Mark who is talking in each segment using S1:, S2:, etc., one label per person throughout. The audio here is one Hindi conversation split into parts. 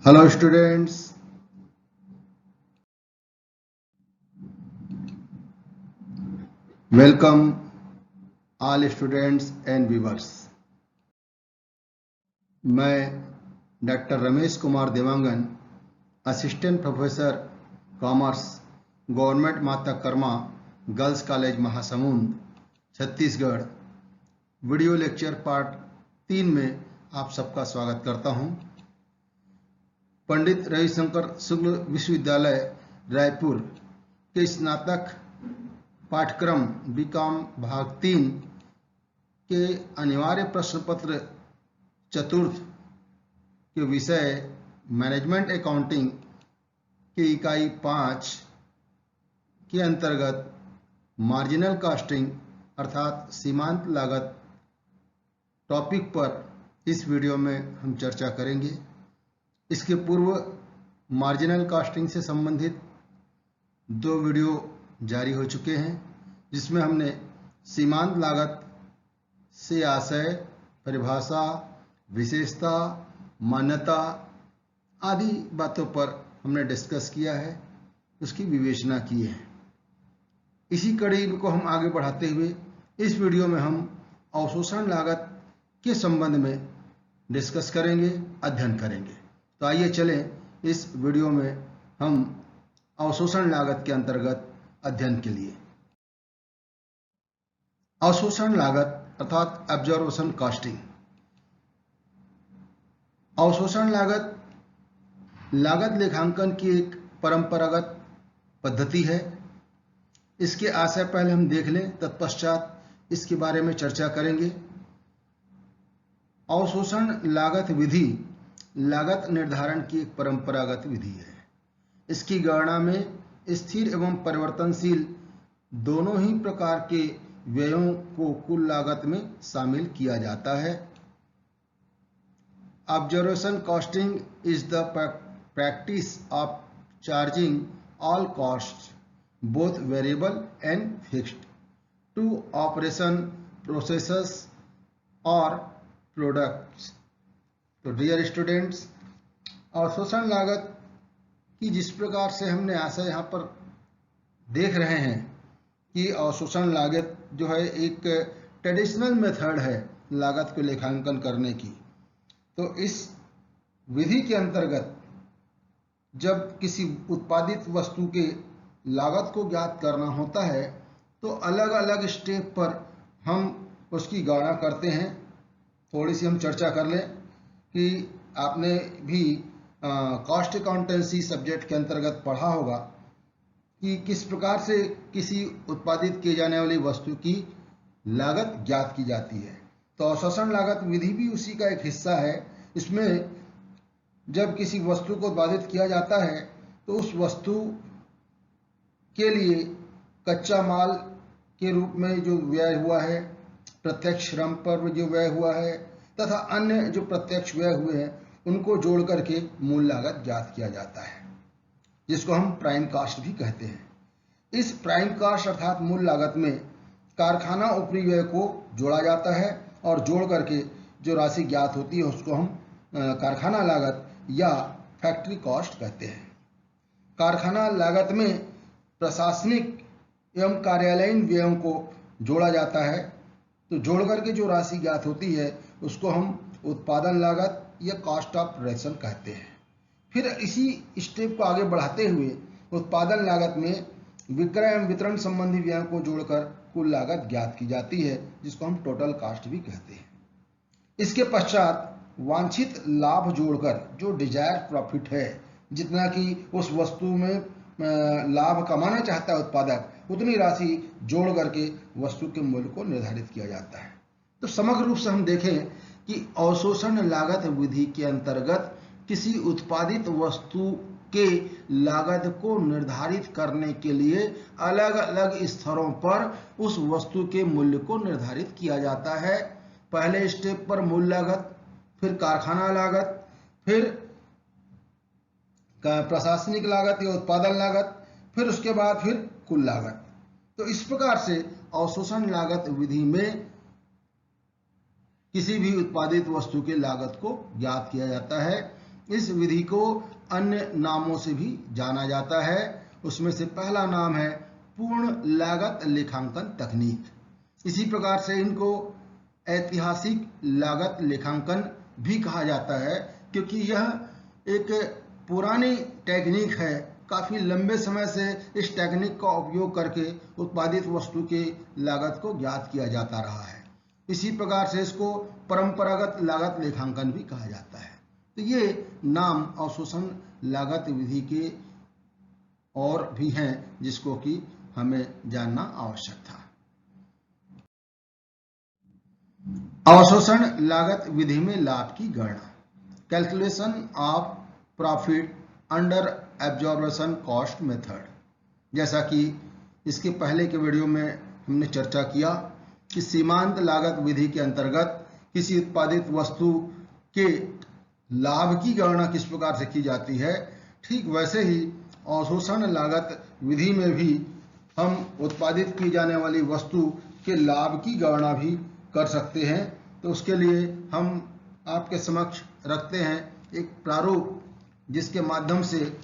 S1: Hello students, welcome all students and viewers. मैं doctor Ramesh Kumar Dewangan, assistant professor commerce, government Mata Karma girls college Mahasamund, Chhattisgarh, video lecture part 3 में आप सबका स्वागत करता हूं। पंडित रविशंकर शुक्ल विश्वविद्यालय रायपुर के स्नातक पाठ्यक्रम बीकॉम भाग 3 के अनिवार्य प्रश्न पत्र चतुर्थ के विषय मैनेजमेंट अकाउंटिंग के इकाई 5 के अंतर्गत मार्जिनल कॉस्टिंग अर्थात सीमांत लागत टॉपिक पर इस वीडियो में हम चर्चा करेंगे। इसके पूर्व मार्जिनल कॉस्टिंग से संबंधित 2 वीडियो जारी हो चुके हैं, जिसमें हमने सीमांत लागत से आशय, परिभाषा, विशेषता, मान्यता आदि बातों पर हमने डिस्कस किया है, उसकी विवेचना की है। इसी कड़ी को हम आगे बढ़ाते हुए इस वीडियो में हम अवशोषण लागत के संबंध में डिस्कस करेंगे, अध्ययन करेंगे। तो आइए चलें इस वीडियो में हम अवशोषण लागत के अंतर्गत अध्ययन के लिए। अवशोषण लागत अर्थात एब्जॉर्प्शन कॉस्टिंग। अवशोषण लागत लागत लेखांकन की एक परंपरागत पद्धति है। इसके आशय पहले हम देख लें, तत्पश्चात इसके बारे में चर्चा करेंगे। अवशोषण लागत विधि लागत निर्धारण की एक परंपरागत विधि है। इसकी गणना में स्थिर एवं परिवर्तनशील दोनों ही प्रकार के व्ययों को कुल लागत में शामिल किया जाता है। Absorption costing is the practice of charging all costs both variable and fixed to operation processes और प्रोडक्ट्स। तो डियर स्टूडेंट्स, अवशोषण लागत की जिस प्रकार से हमने आशय यहाँ पर देख रहे हैं कि अवशोषण लागत जो है एक ट्रेडिशनल मेथड है लागत को लेखांकन करने की। तो इस विधि के अंतर्गत जब किसी उत्पादित वस्तु के लागत को ज्ञात करना होता है तो अलग अलग स्टेप पर हम उसकी गणना करते हैं। थोड़ी सी हम चर्चा कर लें कि आपने भी कॉस्ट अकाउंटेंसी सब्जेक्ट के अंतर्गत पढ़ा होगा कि किस प्रकार से किसी उत्पादित किए जाने वाली वस्तु की लागत ज्ञात की जाती है। तो अवशोषण लागत विधि भी उसी का एक हिस्सा है। इसमें जब किसी वस्तु को उत्पादित किया जाता है तो उस वस्तु के लिए कच्चा माल के रूप में जो व्यय हुआ है, प्रत्यक्ष श्रम पर जो व्यय हुआ है तथा अन्य जो प्रत्यक्ष व्यय हुए हैं उनको जोड़ करके मूल लागत ज्ञात किया जाता है, जिसको हम प्राइम कास्ट भी कहते हैं। इस प्राइम कास्ट अर्थात मूल लागत में कारखाना उपरी व्यय को जोड़ा जाता है और जोड़ करके जो राशि ज्ञात होती है उसको हम कारखाना लागत या फैक्ट्री कॉस्ट कहते हैं। कारखाना लागत में प्रशासनिक एवं कार्यालयीन व्ययों को जोड़ा जाता है। तो जोड़ करके जो राशि ज्ञात होती है उसको हम उत्पादन लागत या कॉस्ट ऑफ प्रोडक्शन कहते हैं। फिर इसी स्टेप को आगे बढ़ाते हुए उत्पादन लागत में विक्रय एवं वितरण संबंधी व्ययों को जोड़कर कुल लागत ज्ञात की जाती है, जिसको हम टोटल कॉस्ट भी कहते हैं। इसके पश्चात वांछित लाभ जोड़कर जो डिजायर प्रॉफिट है, जितना कि उस वस्तु में लाभ कमाना चाहता है उत्पादक, उतनी राशि जोड़ करके वस्तु के मूल्य को निर्धारित किया जाता है। तो समग्र रूप से हम देखें कि अवशोषण लागत विधि के अंतर्गत किसी उत्पादित वस्तु के लागत को निर्धारित करने के लिए अलग अलग स्तरों पर उस वस्तु के मूल्य को निर्धारित किया जाता है। पहले स्टेप पर मूल लागत, फिर कारखाना लागत, फिर प्रशासनिक लागत या उत्पादन लागत, फिर उसके बाद फिर कुल लागत। तो इस प्रकार से अवशोषण लागत विधि में किसी भी उत्पादित वस्तु की लागत को ज्ञात किया जाता है। इस विधि को अन्य नामों से भी जाना जाता है। उसमें से पहला नाम है पूर्ण लागत लेखांकन तकनीक। इसी प्रकार से इनको ऐतिहासिक लागत लेखांकन भी कहा जाता है, क्योंकि यह एक पुरानी टेक्निक है। काफी लंबे समय से इस टेक्निक का उपयोग करके उत्पादित वस्तु के लागत को ज्ञात किया जाता रहा है। इसी प्रकार से इसको परंपरागत लागत लेखांकन भी कहा जाता है। तो ये नाम अवशोषण लागत विधि के और भी हैं जिसको कि हमें जानना आवश्यक था। अवशोषण लागत विधि में लाभ की गणना, calculation of profit under absorption cost method. जैसा कि इसके पहले के वीडियो में हमने चर्चा किया कि सीमांत लागत विधि के अंतर्गत किसी उत्पादित वस्तु के लाभ की गणना किस प्रकार से की जाती है, ठीक वैसे ही अवशोषण लागत विधि में भी हम उत्पादित की जाने वाली वस्तु के लाभ की गणना भी कर सकते हैं। तो उसके लिए हम आपके समक्ष रखते हैं एक प्रारूप, जिसके माध्यम से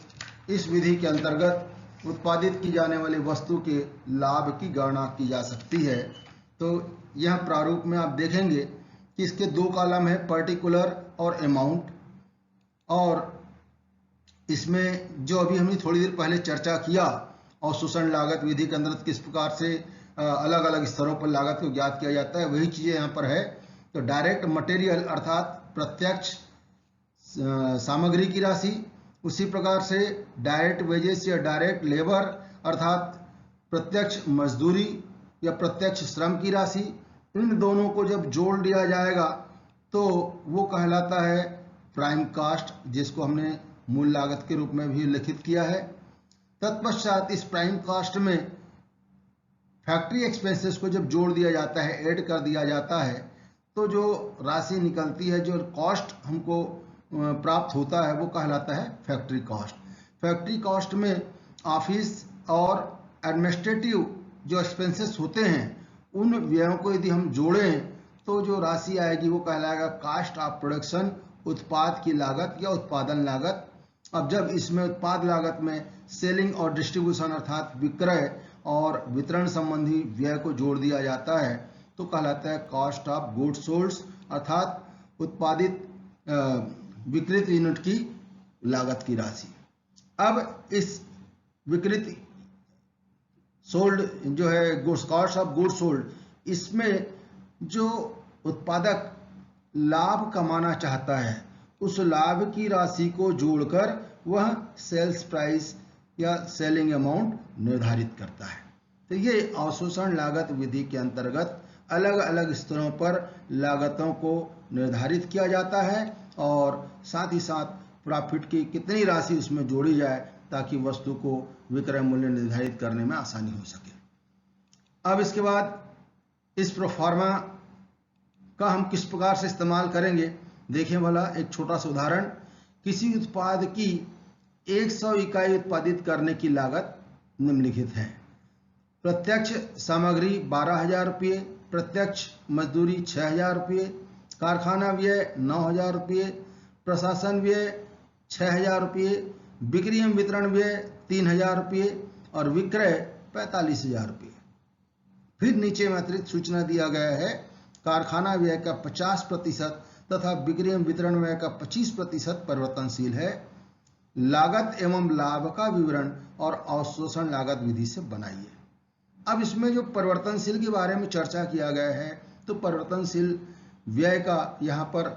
S1: इस विधि के अंतर्गत उत्पादित की जाने वाली वस्तु के लाभ की गणना की जा सकती है। तो यह प्रारूप में आप देखेंगे कि इसके दो कॉलम है, पर्टिकुलर और अमाउंट। और इसमें जो अभी हमने थोड़ी देर पहले चर्चा किया, अवशोषण लागत विधि के अंतर्गत किस प्रकार से अलग अलग स्तरों पर लागत को ज्ञात किया जाता है, वही चीजें यहाँ पर है। तो डायरेक्ट मटेरियल अर्थात प्रत्यक्ष सामग्री की राशि, उसी प्रकार से डायरेक्ट वेजेस या डायरेक्ट लेबर अर्थात प्रत्यक्ष मजदूरी या प्रत्यक्ष श्रम की राशि, इन दोनों को जब जोड़ दिया जाएगा तो वो कहलाता है प्राइम कास्ट, जिसको हमने मूल लागत के रूप में भी उल्लेखित किया है। तत्पश्चात इस प्राइम कास्ट में फैक्ट्री एक्सपेंसेस को जब जोड़ दिया जाता है, ऐड कर दिया जाता है, तो जो राशि निकलती है, जो कॉस्ट हमको प्राप्त होता है, वो कहलाता है फैक्ट्री कॉस्ट। फैक्ट्री कॉस्ट में ऑफिस और एडमिनिस्ट्रेटिव जो एक्सपेंसेस होते हैं, उन व्ययों को यदि हम जोड़ें तो जो राशि आएगी वो कहलाएगा कास्ट ऑफ प्रोडक्शन, उत्पाद की लागत या उत्पादन लागत। अब जब इसमें उत्पाद लागत में सेलिंग और डिस्ट्रीब्यूशन अर्थात विक्रय और वितरण संबंधी व्यय को जोड़ दिया जाता है तो कहलाता है कॉस्ट ऑफ गुड्स सोल्ड अर्थात उत्पादित विक्रित यूनिट की लागत की राशि। अब इस विक्रित सोल्ड जो है goods, cost of goods sold, इसमें जो उत्पादक लाभ कमाना चाहता है उस लाभ की राशि को जोड़कर वह सेल्स प्राइस या सेलिंग अमाउंट निर्धारित करता है। तो ये अवशोषण लागत विधि के अंतर्गत अलग अलग स्तरों पर लागतों को निर्धारित किया जाता है और साथ ही साथ प्रॉफिट की कितनी राशि उसमें जोड़ी जाए ताकि वस्तु को विक्रय मूल्य निर्धारित करने में आसानी हो सके। अब इसके बाद इस प्रोफार्मा का हम किस प्रकार से इस्तेमाल करेंगे, देखिए वाला एक छोटा सा उदाहरण। किसी उत्पाद की 100 इकाई उत्पादित करने की लागत निम्नलिखित है। प्रत्यक्ष सामग्री 12,000 रुपये, प्रत्यक्ष मजदूरी 6,000 रुपये, कारखाना व्यय 9,000 रुपये, प्रशासन व्यय 6,000 रुपये, बिक्री एवं वितरण व्यय 3,000 रुपये और विक्रय 45,000 रुपये। फिर नीचे में अतिरिक्त सूचना दिया गया है, कारखाना व्यय का 50% तथा बिक्री एवं वितरण व्यय का 25% परिवर्तनशील है। लागत एवं लाभ का विवरण और अवशोषण लागत विधि से बनाइए। अब इसमें जो परिवर्तनशील के बारे में चर्चा किया गया है, तो परिवर्तनशील व्यय का यहाँ पर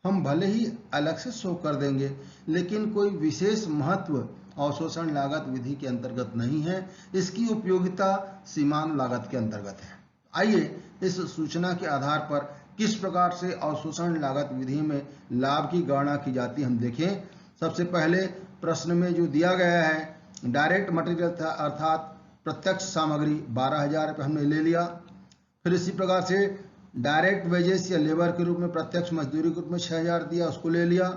S1: हम भले ही अलग से शो कर देंगे, लेकिन कोई विशेष महत्व अवशोषण लागत विधि के अंतर्गत नहीं है। इसकी उपयोगिता सीमांत लागत के अंतर्गत है। आइए इस सूचना के आधार पर किस प्रकार से अवशोषण लागत विधि में लाभ की गणना की जाती है हम देखें। सबसे पहले प्रश्न में जो दिया गया है, डायरेक्ट मटेरियल था अर्थात प्रत्यक्ष सामग्री 12,000 रुपये हमने ले लिया। फिर इसी प्रकार से डायरेक्ट वेजेस या लेबर के रूप में प्रत्यक्ष मजदूरी के रूप में 6,000 दिया, उसको ले लिया।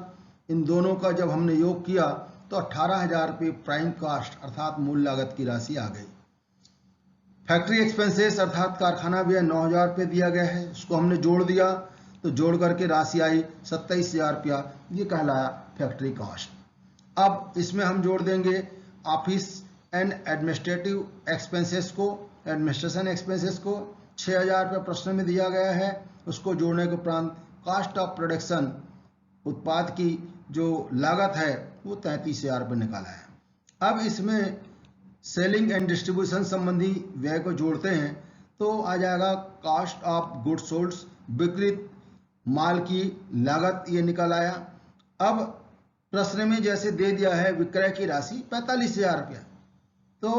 S1: इन दोनों का जब हमने योग किया तो 18,000 रुपये प्राइम कास्ट अर्थात मूल लागत की राशि आ गई। फैक्ट्री एक्सपेंसेस अर्थात कारखाना व्यय 9,000 रुपये दिया गया है, उसको हमने जोड़ दिया तो जोड़ करके राशि आई 27,000 रुपया, ये कहलाया फैक्ट्री कॉस्ट। अब इसमें हम जोड़ देंगे ऑफिस एंड एडमिनिस्ट्रेटिव एक्सपेंसेस को, एडमिनिस्ट्रेशन एक्सपेंसेस को 6,000 रुपये प्रश्न में दिया गया है। उसको जोड़ने के उपरांत कॉस्ट ऑफ प्रोडक्शन, उत्पाद की जो लागत है वो 33,000 रुपये निकाला है। अब इसमें सेलिंग एंड डिस्ट्रीब्यूशन संबंधी व्यय को जोड़ते हैं तो आ जाएगा कॉस्ट ऑफ गुड्स सोल्ड, विक्रय माल की लागत, ये निकल आया। अब प्रश्न में जैसे दे दिया है विक्रय की राशि 45,000 रुपया, तो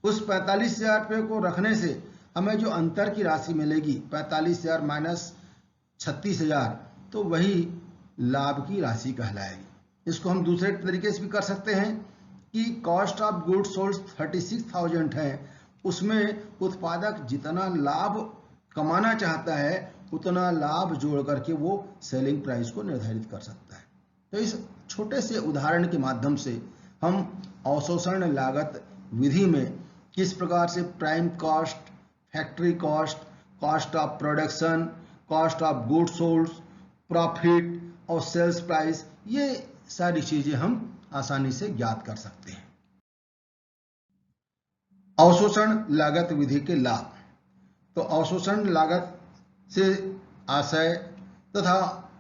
S1: उस 45,000 रुपये को रखने से हमें जो अंतर की राशि मिलेगी 45,000 माइनस 36,000, तो वही लाभ की राशि कहलाएगी। इसको हम दूसरे तरीके से भी कर सकते हैं कि कॉस्ट ऑफ गुड्स सोल्ड 36,000 है, उसमें उत्पादक जितना लाभ कमाना चाहता है उतना लाभ जोड़ करके वो सेलिंग प्राइस को निर्धारित कर सकता है। तो इस छोटे से उदाहरण के माध्यम से हम अवशोषण लागत विधि में किस प्रकार से prime cost, factory cost, cost of production, cost of goods sold, profit और सेल्स प्राइस, ये सारी चीजें हम आसानी से ज्ञात कर सकते हैं। अवशोषण लागत विधि के लाभ। तो अवशोषण लागत से आशय तथा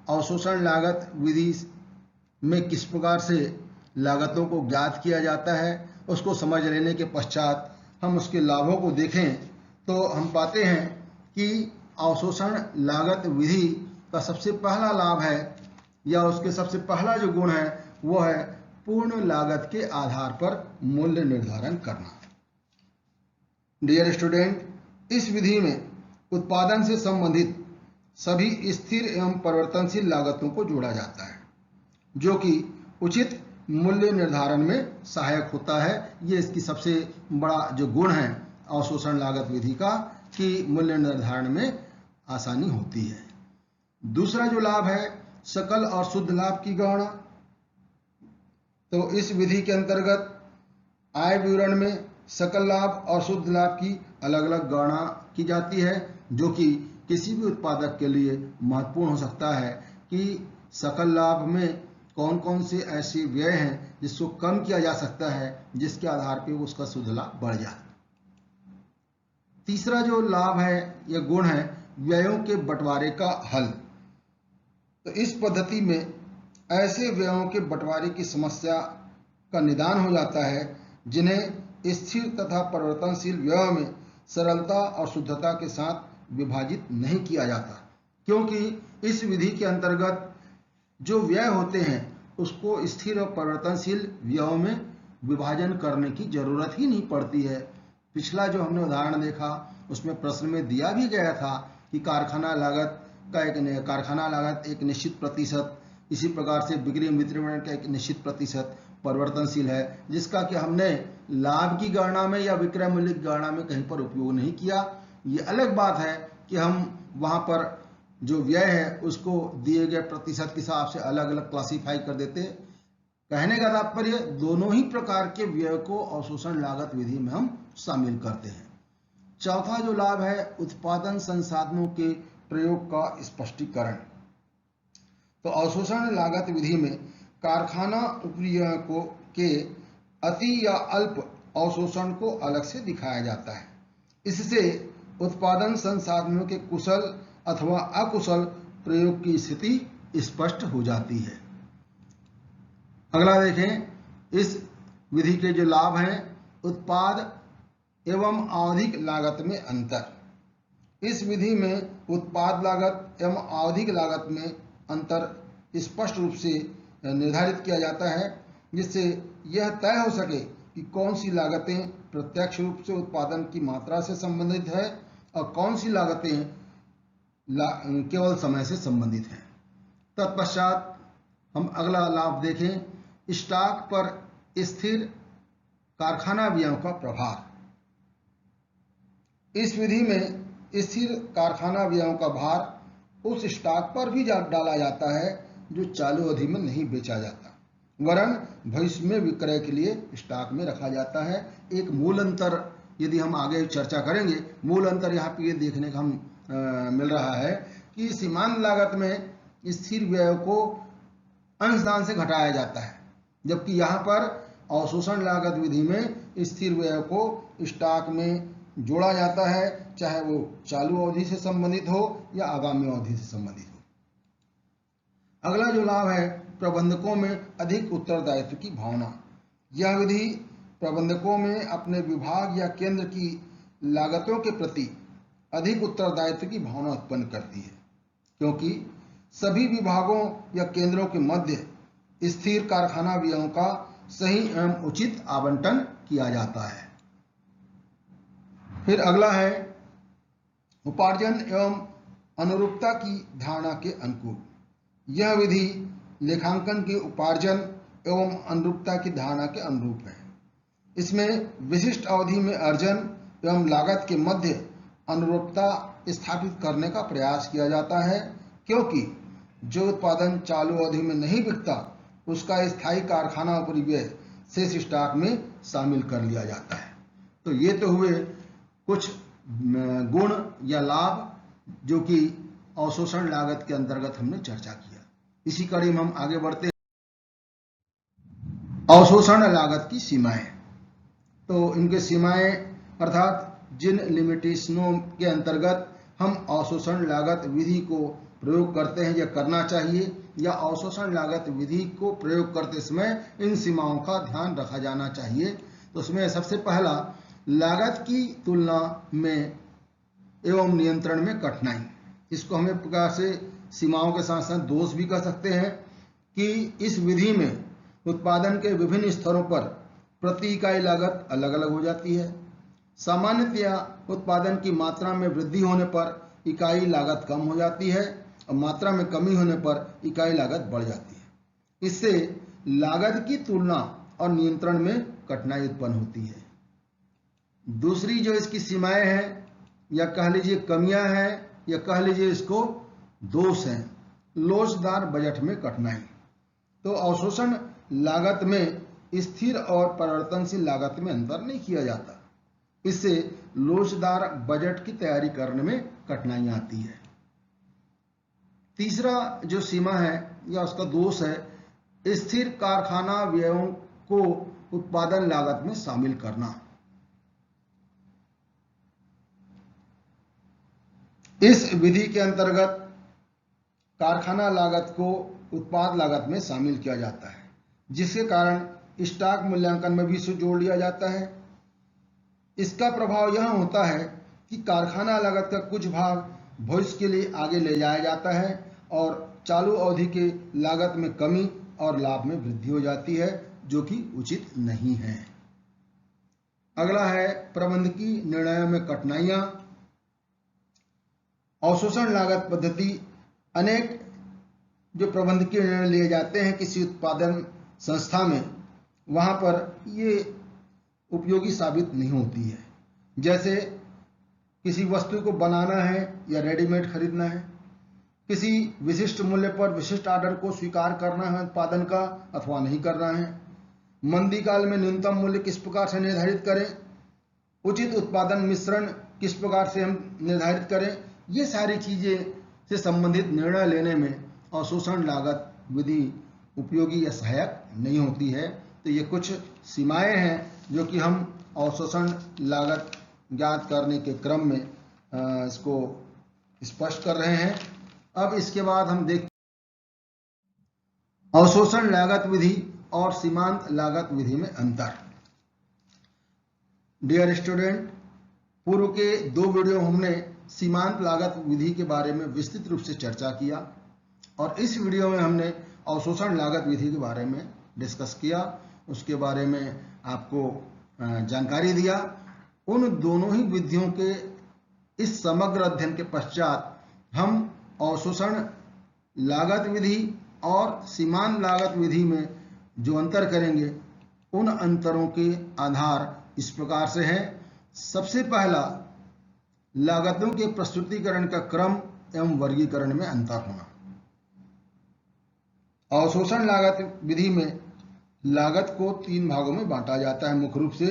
S1: अवशोषण लागत विधि में किस प्रकार से लागतों को ज्ञात किया जाता है, उसको समझ लेने के पश्चात हम उसके लाभों को देखें तो हम पाते हैं कि अवशोषण लागत विधि का सबसे पहला लाभ है या उसके सबसे पहला जो गुण है वो है पूर्ण लागत के आधार पर मूल्य निर्धारण करना। डियर स्टूडेंट, इस विधि में उत्पादन से संबंधित सभी स्थिर एवं परिवर्तनशील लागतों को जोड़ा जाता है जो कि उचित मूल्य निर्धारण में सहायक होता है। ये इसकी सबसे बड़ा जो गुण है अवशोषण लागत विधि का कि मूल्य निर्धारण में आसानी होती है। दूसरा जो लाभ है सकल और शुद्ध लाभ की गणना। तो इस विधि के अंतर्गत आय विवरण में सकल लाभ और शुद्ध लाभ की अलग अलग गणना की जाती है जो कि किसी भी उत्पादक के लिए महत्वपूर्ण हो सकता है कि सकल लाभ में कौन कौन से ऐसे व्यय हैं जिसको कम किया जा सकता है जिसके आधार पर उसका शुद्ध लाभ बढ़ जाए। तीसरा जो लाभ है या गुण है व्ययों के बंटवारे का हल। तो इस पद्धति में ऐसे व्ययों के बंटवारे की समस्या का निदान हो जाता है जिन्हें स्थिर तथा परिवर्तनशील व्ययों में सरलता और शुद्धता के साथ विभाजित नहीं किया जाता, क्योंकि इस विधि के अंतर्गत जो व्यय होते हैं उसको स्थिर और परिवर्तनशील व्ययों में विभाजन करने की जरूरत ही नहीं पड़ती है। पिछला जो हमने उदाहरण देखा उसमें प्रश्न में दिया भी गया था कि कारखाना लागत एक निश्चित प्रतिशत, इसी प्रकार से बिक्री वितरण का एक निश्चित प्रतिशत परिवर्तनशील है, जिसका कि हमने लाभ की गणना में या विक्रय मूल्य की गणना में कहीं पर उपयोग नहीं किया। ये अलग बात है कि हम वहां पर जो व्यय है उसको दिए गए प्रतिशत के हिसाब से अलग अलग क्लासिफाई कर देते। कहने का तात्पर्य दोनों ही प्रकार के व्यय को अवशोषण लागत विधि में हम शामिल करते हैं। चौथा जो लाभ है उत्पादन संसाधनों के प्रयोग का स्पष्टीकरण। तो अवशोषण लागत विधि में कारखाना उपरिव्ययों के अति या अल्प अवशोषण को अलग से दिखाया जाता है। इससे उत्पादन संसाधनों के कुशल अथवा अकुशल प्रयोग की स्थिति स्पष्ट हो जाती है। अगला देखें, इस विधि के जो लाभ हैं उत्पाद एवं आवधिक लागत में अंतर। इस विधि में उत्पाद लागत एवं आवधिक लागत में अंतर स्पष्ट रूप से निर्धारित किया जाता है जिससे यह तय हो सके कि कौन सी लागतें प्रत्यक्ष रूप से उत्पादन की मात्रा से संबंधित है और कौन सी लागतें केवल समय से संबंधित हैं। तत्पश्चात हम अगला लाभ देखें, स्टॉक पर स्थिर कारखाना व्ययों का प्रभार। इस विधि में स्थिर कारखाना व्ययों का भार उस स्टॉक पर भी डाला जाता है जो चालू अवधि में नहीं बेचा जाता, वरन भविष्य में विक्रय के लिए स्टॉक में रखा जाता है। एक मूल अंतर यदि हम आगे चर्चा करेंगे, मूल अंतर यहाँ पे ये देखने का हम मिल रहा है कि सीमांत लागत में स्थिर व्यय को अंशदान से घटाया जाता है, जबकि यहाँ पर अवशोषण लागत विधि में स्थिर व्यय को स्टॉक में जोड़ा जाता है, चाहे वो चालू अवधि से संबंधित हो या आगामी अवधि से संबंधित हो। अगला जो लाभ है, प्रबंधकों में अधिक उत्तरदायित्व की भावना। यह विधि प्रबंधकों में अपने विभाग या केंद्र की लागतों के प्रति अधिक उत्तरदायित्व की भावना उत्पन्न करती है, क्योंकि सभी विभागों या केंद्रों के मध्य स्थिर कारखाना व्ययों का सही एवं उचित आवंटन किया जाता है। फिर अगला है उपार्जन एवं अनुरूपता की धारणा के अनुकूल। यह विधि लेखांकन के उपार्जन एवं अनुरूपता की धारणा के अनुरूप है। इसमें विशिष्ट अवधि में अर्जन एवं लागत के मध्य अनुरूपता स्थापित करने का प्रयास किया जाता है, क्योंकि जो उत्पादन चालू अवधि में नहीं बिकता उसका स्थायी कारखाना उपरिव्यय शेष स्टॉक में शामिल कर लिया जाता है। तो ये तो हुए कुछ गुण या लाभ जो कि अवशोषण लागत के अंतर्गत हमने चर्चा किया। इसी कड़ी में हम आगे बढ़ते हैं। अवशोषण लागत की सीमाएं। तो इनके सीमाएं अर्थात जिन लिमिटेशनों के अंतर्गत हम अवशोषण लागत विधि को प्रयोग करते हैं या करना चाहिए, या अवशोषण लागत विधि को प्रयोग करते समय इन सीमाओं का ध्यान रखा जाना चाहिए। तो उसमें सबसे पहला, लागत की तुलना में एवं नियंत्रण में कठिनाई। इसको हम एक प्रकार से सीमाओं के साथ साथ दोष भी कह सकते हैं कि इस विधि में उत्पादन के विभिन्न स्तरों पर प्रति इकाई लागत अलग अलग हो जाती है। सामान्यतया उत्पादन की मात्रा में वृद्धि होने पर इकाई लागत कम हो जाती है और मात्रा में कमी होने पर इकाई लागत बढ़ जाती है। इससे लागत की तुलना और नियंत्रण में कठिनाई उत्पन्न होती है। दूसरी जो इसकी सीमाएं हैं, या कह लीजिए कमियां हैं, या कह लीजिए इसको दोष हैं, लोचदार बजट में कठिनाई। तो अवशोषण लागत में स्थिर और परिवर्तनशील लागत में अंतर नहीं किया जाता। इससे लोचदार बजट की तैयारी करने में कठिनाई आती है। तीसरा जो सीमा है या उसका दोष है, स्थिर कारखाना व्ययों को उत्पादन लागत में शामिल करना। इस विधि के अंतर्गत कारखाना लागत को उत्पाद लागत में शामिल किया जाता है, जिसके कारण स्टॉक मूल्यांकन में भी इसे जोड़ लिया जाता है। इसका प्रभाव यह होता है कि कारखाना लागत का कुछ भाग भविष्य के लिए आगे ले जाया जाता है और चालू अवधि के लागत में कमी और लाभ में वृद्धि हो जाती है, जो कि उचित नहीं है। अगला है प्रबंधकीय निर्णयों में कठिनाइयां। अवशोषण लागत पद्धति अनेक जो प्रबंधकीय निर्णय लिए जाते हैं किसी उत्पादन संस्था में, वहां पर ये उपयोगी साबित नहीं होती है। जैसे किसी वस्तु को बनाना है या रेडीमेड खरीदना है, किसी विशिष्ट मूल्य पर विशिष्ट ऑर्डर को स्वीकार करना है उत्पादन का अथवा नहीं करना है, मंदी काल में न्यूनतम मूल्य किस प्रकार से निर्धारित करें, उचित उत्पादन मिश्रण किस प्रकार से हम निर्धारित करें, ये सारी चीजें से संबंधित निर्णय लेने में अवशोषण लागत विधि उपयोगी या सहायक नहीं होती है। तो ये कुछ सीमाएं हैं जो कि हम अवशोषण लागत ज्ञात करने के क्रम में इसको स्पष्ट कर रहे हैं। अब इसके बाद हम देखते हैं अवशोषण लागत विधि और सीमांत लागत विधि में अंतर। डियर स्टूडेंट, पूर्व के 2 वीडियो हमने सीमांत लागत विधि के बारे में विस्तृत रूप से चर्चा किया और इस वीडियो में हमने अवशोषण लागत विधि के बारे में डिस्कस किया, उसके बारे में आपको जानकारी दिया। उन दोनों ही विधियों के इस समग्र अध्ययन के पश्चात हम अवशोषण लागत विधि और सीमांत लागत विधि में जो अंतर करेंगे, उन अंतरों के आधार इस प्रकार से हैं। सबसे पहला, लागतों के प्रस्तुतिकरण का क्रम एवं वर्गीकरण में अंतर होना। अवशोषण लागत विधि में लागत को 3 भागों में बांटा जाता है मुख्य रूप से।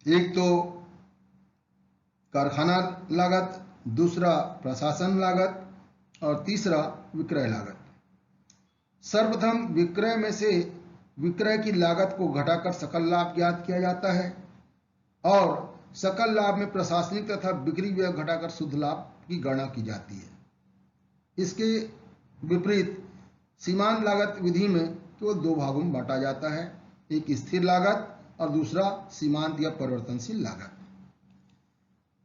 S1: एक तो कारखाना लागत, दूसरा प्रशासन लागत और तीसरा विक्रय लागत। सर्वप्रथम विक्रय में से विक्रय की लागत को घटाकर सकल लाभ ज्ञात किया जाता है और सकल लाभ में प्रशासनिक तथा बिक्री व्यय घटाकर शुद्ध लाभ की गणना की जाती है। इसके विपरीत सीमांत लागत विधि में केवल दो भागों में बांटा जाता है, एक स्थिर लागत और दूसरा सीमांत या परिवर्तनशील लागत।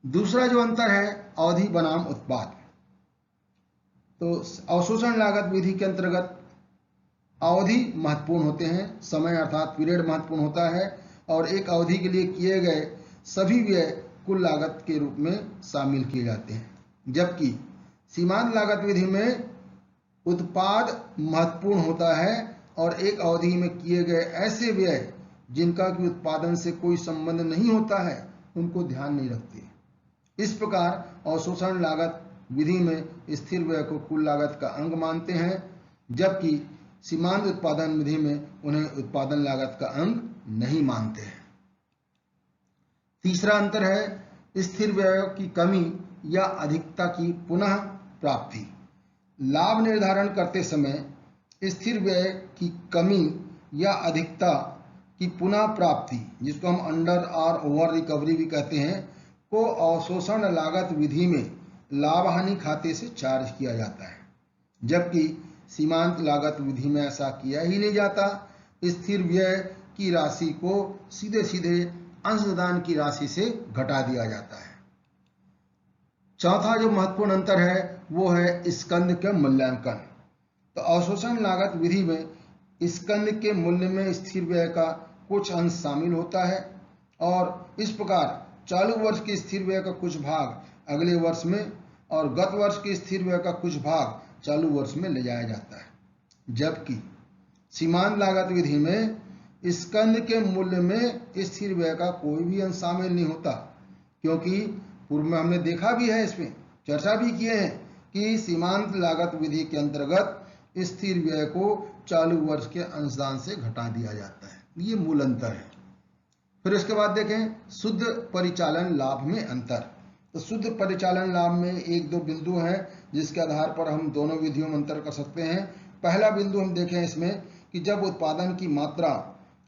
S1: दूसरा जो अंतर है अवधि बनाम उत्पाद। तो अवशोषण लागत विधि के अंतर्गत अवधि महत्वपूर्ण होते हैं, समय अर्थात पीरियड महत्वपूर्ण होता है और एक अवधि के लिए किए गए सभी व्यय कुल लागत के रूप में शामिल किए जाते हैं, जबकि सीमांत लागत विधि में उत्पाद महत्वपूर्ण होता है और एक अवधि में किए गए ऐसे व्यय जिनका कि उत्पादन से कोई संबंध नहीं होता है उनको ध्यान नहीं रखते। इस प्रकार अवशोषण लागत विधि में स्थिर व्यय को कुल लागत का अंग मानते हैं, जबकि सीमांत उत्पादन विधि में उन्हें उत्पादन लागत का अंग नहीं मानते हैं। तीसरा अंतर है स्थिर व्यय की कमी या अधिकता की पुनः प्राप्ति। लाभ निर्धारण करते समय स्थिर व्यय की कमी या अधिकता की पुनः प्राप्ति, जिसको हम अंडर और ओवर रिकवरी भी कहते हैं, को अवशोषण लागत विधि में लाभ हानि खाते से चार्ज किया जाता है, जबकि सीमांत लागत विधि में ऐसा किया ही नहीं जाता। स्थिर व्यय की राशि को सीधे सीधे अंशदान की राशि से घटा दिया जाता है। चौथा जो महत्वपूर्ण अंतर है वो है स्कंद के मूल्यांकन। तो अवशोषण लागत विधि में स्कंद के मूल्य में स्थिर व्यय का कुछ अंश शामिल होता है और इस प्रकार चालू वर्ष के स्थिर व्यय का कुछ भाग अगले वर्ष में और गत वर्ष के स्थिर व्यय का कुछ भाग चालू वर्ष में ले जाया जाता है, जबकि सीमांत लागत विधि में स्कंद के मूल्य में स्थिर व्यय का कोई भी अंश शामिल नहीं होता, क्योंकि पूर्व में हमने देखा भी है, इसमें चर्चा भी किए हैं कि सीमांत लागत विधि के अंतर्गत स्थिर व्यय को चालू वर्ष के अंशदान से घटा दिया जाता है। ये मूल अंतर है। फिर इसके बाद देखें शुद्ध परिचालन लाभ में अंतर। तो शुद्ध परिचालन लाभ में एक दो बिंदु हैं जिसके आधार पर हम दोनों विधियों में अंतर कर सकते हैं। पहला बिंदु हम देखें इसमें कि जब उत्पादन की मात्रा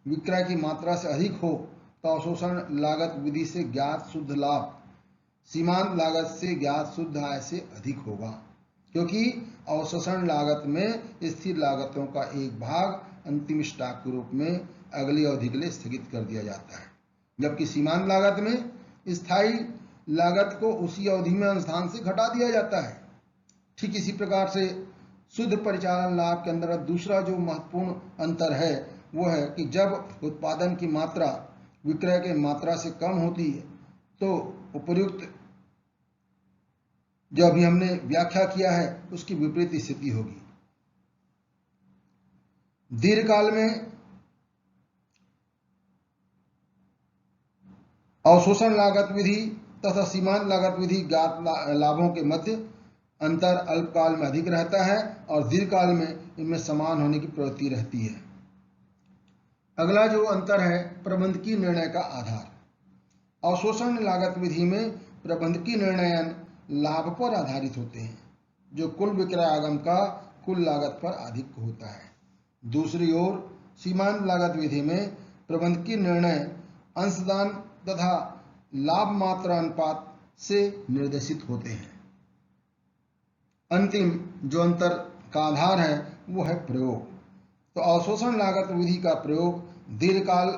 S1: विक्रय की मात्रा से अधिक हो तो अवशोषण लागत विधि से ज्ञात शुद्ध लाभ सीमांत लागत से ज्ञात शुद्ध आय से अधिक होगा, क्योंकि अवशोषण लागत में स्थिर लागतों का एक भाग अंतिम स्टॉक के रूप में अगली अवधि के लिए स्थगित कर दिया जाता है, जबकि सीमांत लागत में स्थायी लागत को उसी अवधि में अंशदान से घटा दिया जाता है। ठीक इसी प्रकार से शुद्ध परिचालन लाभ के अंदर दूसरा जो महत्वपूर्ण अंतर है वो है कि जब उत्पादन की मात्रा विक्रय के मात्रा से कम होती है तो उपर्युक्त जो अभी हमने व्याख्या किया है उसकी विपरीत स्थिति होगी। दीर्घकाल में अवशोषण लागत विधि तथा सीमांत लागत विधि ज्ञात लाभों के मध्य अंतर अल्पकाल में अधिक रहता है और दीर्घकाल में इनमें समान होने की प्रवृत्ति रहती है। अगला जो अंतर है प्रबंधकीय निर्णय का आधार। अवशोषण लागत विधि में प्रबंधकीय निर्णय लाभ पर आधारित होते हैं, जो कुल विक्रय आगम का कुल लागत पर अधिक होता है। दूसरी ओर सीमांत लागत विधि में प्रबंधकीय निर्णय अंशदान तथा लाभ मात्रा अनुपात से निर्देशित होते हैं। अंतिम जो अंतर का आधार है वो है प्रयोग। तो अवशोषण लागत विधि का प्रयोग दीर्घकाल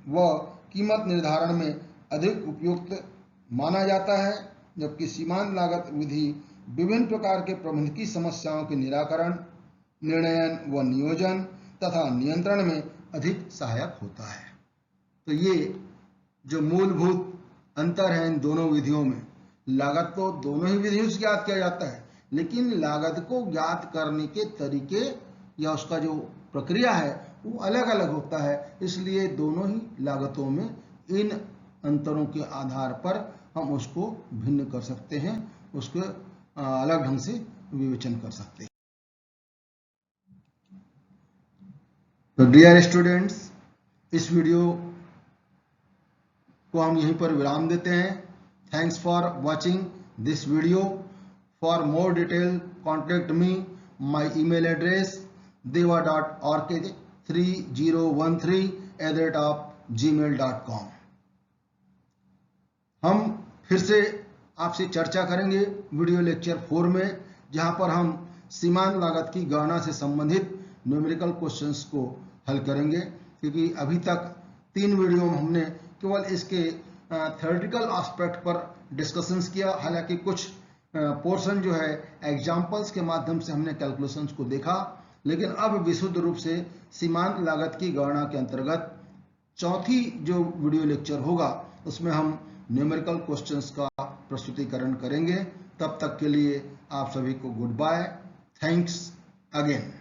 S1: व कीमत निर्धारण में अधिक उपयुक्त माना जाता है, जबकि सीमांत लागत विधि विभिन्न प्रकार के प्रबंधकीय समस्याओं के निराकरण, निर्णयन व नियोजन तथा नियंत्रण में अधिक सहायक होता है। तो ये जो मूलभूत अंतर है इन दोनों विधियों में, लागत तो दोनों ही विधियों से ज्ञात किया जाता है, लेकिन लागत को ज्ञात करने के तरीके या उसका जो प्रक्रिया है वो अलग अलग होता है। इसलिए दोनों ही लागतों में इन अंतरों के आधार पर हम उसको भिन्न कर सकते हैं, उसको अलग ढंग से विवेचन कर सकते हैं। तो डियर स्टूडेंट्स, इस वीडियो को हम यहीं पर विराम देते हैं। Thanks for watching this video. For more detail, contact me. My email address deva.ork3013@gmail.com. हम फिर से आपसे चर्चा करेंगे वीडियो लेक्चर 4 में, जहां पर हम सीमांत लागत की गणना से संबंधित न्यूमेरिकल क्वेश्चंस को हल करेंगे, क्योंकि अभी तक 3 वीडियो में हमने केवल इसके थ्योरेटिकल एस्पेक्ट पर डिस्कशंस किया। हालांकि कुछ पोर्शन जो है एग्जाम्पल्स के माध्यम से हमने कैलकुलेशंस को देखा, लेकिन अब विशुद्ध रूप से सीमांत लागत की गणना के अंतर्गत चौथी जो वीडियो लेक्चर होगा उसमें हम न्यूमेरिकल क्वेश्चंस का प्रस्तुतिकरण करेंगे। तब तक के लिए आप सभी को गुड बाय, थैंक्स अगेन।